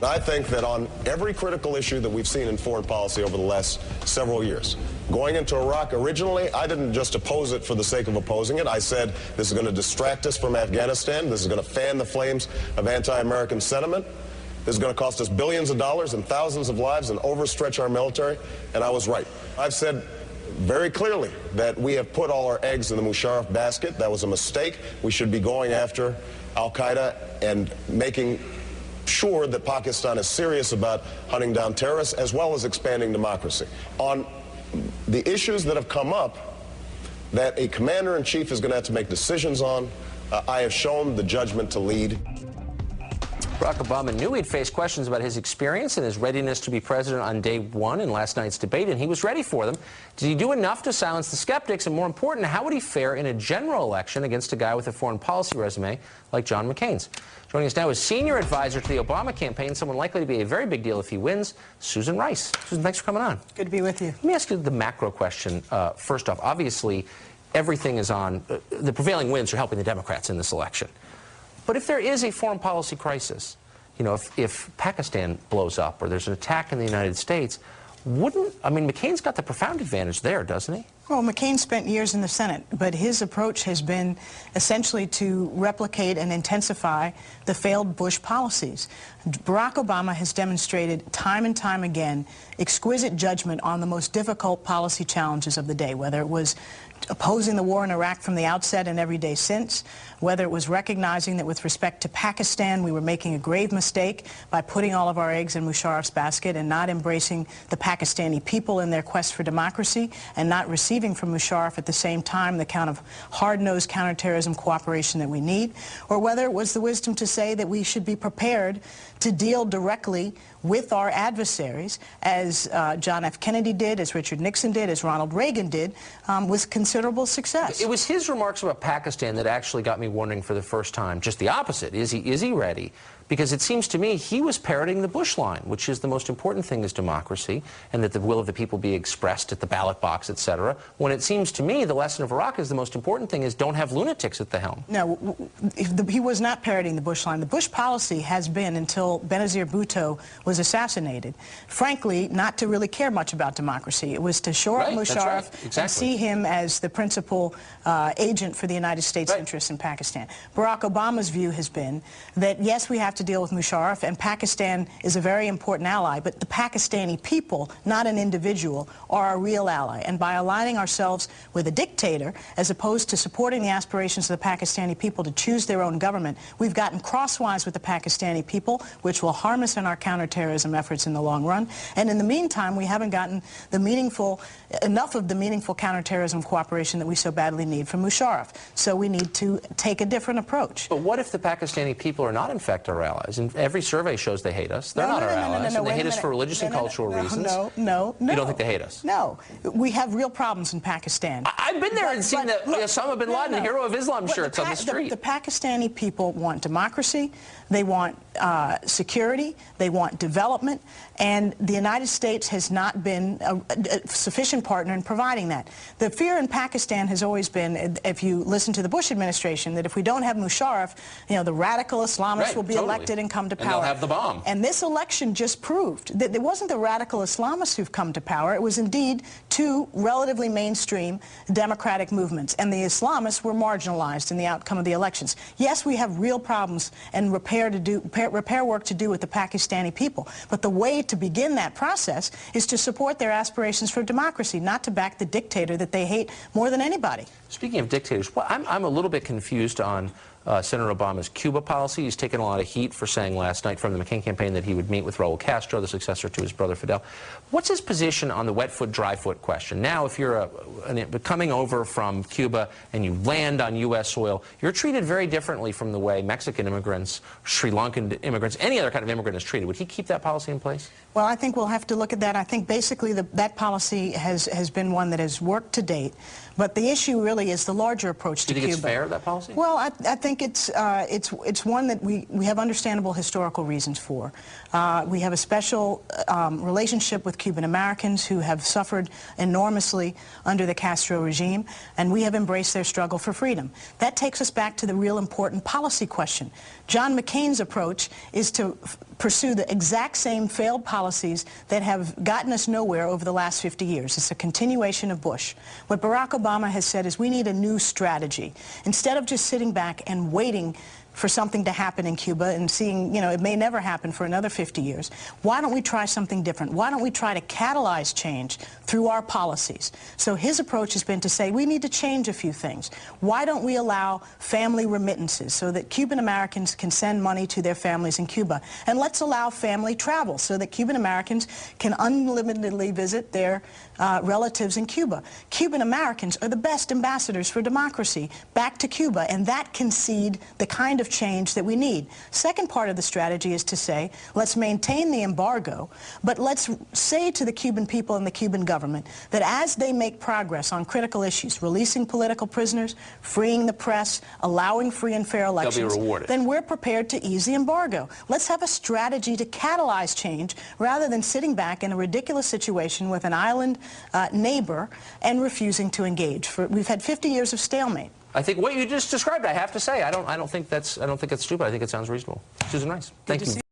I think that on every critical issue that we've seen in foreign policy over the last several years, going into Iraq, originally, I didn't just oppose it for the sake of opposing it. I said this is going to distract us from Afghanistan. This is going to fan the flames of anti-American sentiment. This is going to cost us billions of dollars and thousands of lives and overstretch our military. And I was right. I've said very clearly that we have put all our eggs in the Musharraf basket. That was a mistake. We should be going after al-Qaeda and making sure that Pakistan is serious about hunting down terrorists as well as expanding democracy. On the issues that have come up that a commander-in-chief is going to have to make decisions on, I have shown the judgment to lead. Barack Obama knew he'd face questions about his experience and his readiness to be president on day one in last night's debate, and he was ready for them. Did he do enough to silence the skeptics? And more important, how would he fare in a general election against a guy with a foreign policy resume like John McCain's? Joining us now is senior advisor to the Obama campaign, someone likely to be a very big deal if he wins, Susan Rice. Susan, thanks for coming on. Good to be with you. Let me ask you the macro question first off. Obviously, everything is on, the prevailing winds are helping the Democrats in this election. But if there is a foreign policy crisis, you know, if Pakistan blows up or there's an attack in the United States, McCain's got the profound advantage there, doesn't he? Well, McCain spent years in the Senate, but his approach has been essentially to replicate and intensify the failed Bush policies. Barack Obama has demonstrated time and time again exquisite judgment on the most difficult policy challenges of the day, whether it was opposing the war in Iraq from the outset and every day since, whether it was recognizing that with respect to Pakistan we were making a grave mistake by putting all of our eggs in Musharraf's basket and not embracing the Pakistani people in their quest for democracy and not receiving from Musharraf at the same time the kind of hard-nosed counterterrorism cooperation that we need, or whether it was the wisdom to say that we should be prepared to deal directly with our adversaries, as John F. Kennedy did, as Richard Nixon did, as Ronald Reagan did, with considerable success. It was his remarks about Pakistan that actually got me wondering for the first time, just the opposite. Is he ready? Because it seems to me he was parroting the Bush line, which is the most important thing is democracy, and that the will of the people be expressed at the ballot box, etc. When it seems to me the lesson of Iraq is the most important thing is don't have lunatics at the helm. No, he was not parroting the Bush line. The Bush policy has been, until Benazir Bhutto was assassinated, frankly, not to really care much about democracy. It was to shore up Musharraf and see him as the principal agent for the United States' interests in Pakistan. Barack Obama's view has been that, yes, we have to deal with Musharraf, and Pakistan is a very important ally, but the Pakistani people, not an individual, are a real ally. And by aligning ourselves with a dictator, as opposed to supporting the aspirations of the Pakistani people to choose their own government, we've gotten crosswise with the Pakistani people, which will harm us in our counterterrorism efforts in the long run. And in the meantime, we haven't gotten enough of the meaningful counterterrorism cooperation that we so badly need from Musharraf. So we need to take a different approach. But what if the Pakistani people are not, in fact, our allies? And every survey shows they hate us. They're not our allies. And they hate us for religious and cultural reasons. No. You don't think they hate us? No. We have real problems in Pakistan. I've been there and seen the Osama bin Laden, hero of Islam shirts on the street. The Pakistani people want democracy. They want security. They want development. And the United States has not been a sufficient partner in providing that. The fear in Pakistan has always been, if you listen to the Bush administration, that if we don't have Musharraf, you know, the radical Islamists will be elected and come to power. And they'll have the bomb. And this election just proved that it wasn't the radical Islamists who've come to power. It was indeed two relatively mainstream democratic movements. And the Islamists were marginalized in the outcome of the elections. Yes, we have real problems and repair work to do with the Pakistani people. But the way to begin that process is to support their aspirations for democracy, not to back the dictator that they hate more than anybody. Speaking of dictators, well, I'm a little bit confused on Senator Obama's Cuba policy. He's taken a lot of heat for saying last night from the McCain campaign that he would meet with Raul Castro, the successor to his brother Fidel. What's his position on the wet foot, dry foot question? Now, if you're coming over from Cuba and you land on U.S. soil, you're treated very differently from the way Mexican immigrants, Sri Lankan immigrants, any other kind of immigrant is treated. Would he keep that policy in place? Well, I think we'll have to look at that. I think basically that policy has been one that has worked to date. But the issue really is the larger approach to Cuba. Do you think it's fair, that policy? Well, I think think it's one that we have understandable historical reasons for. We have a special relationship with Cuban Americans who have suffered enormously under the Castro regime, and we have embraced their struggle for freedom. That takes us back to the real important policy question. John McCain's approach is to pursue the exact same failed policies that have gotten us nowhere over the last 50 years. It's a continuation of Bush. What Barack Obama has said is we need a new strategy. Instead of just sitting back and waiting for something to happen in Cuba and seeing, it may never happen for another 50 years. Why don't we try something different? Why don't we try to catalyze change through our policies? So his approach has been to say we need to change a few things. Why don't we allow family remittances so that Cuban Americans can send money to their families in Cuba? And let's allow family travel so that Cuban Americans can unlimitedly visit their relatives in Cuba. Cuban Americans are the best ambassadors for democracy back to Cuba, and that can seed the kind of change that we need. Second part of the strategy is to say, let's maintain the embargo, but let's say to the Cuban people and the Cuban government that as they make progress on critical issues, releasing political prisoners, freeing the press, allowing free and fair elections, they'll be rewarded. Then we're prepared to ease the embargo. Let's have a strategy to catalyze change rather than sitting back in a ridiculous situation with an island neighbor and refusing to engage. We've had 50 years of stalemate. I think what you just described, I have to say, I don't think that's stupid. I think it sounds reasonable. Susan Rice, thank you.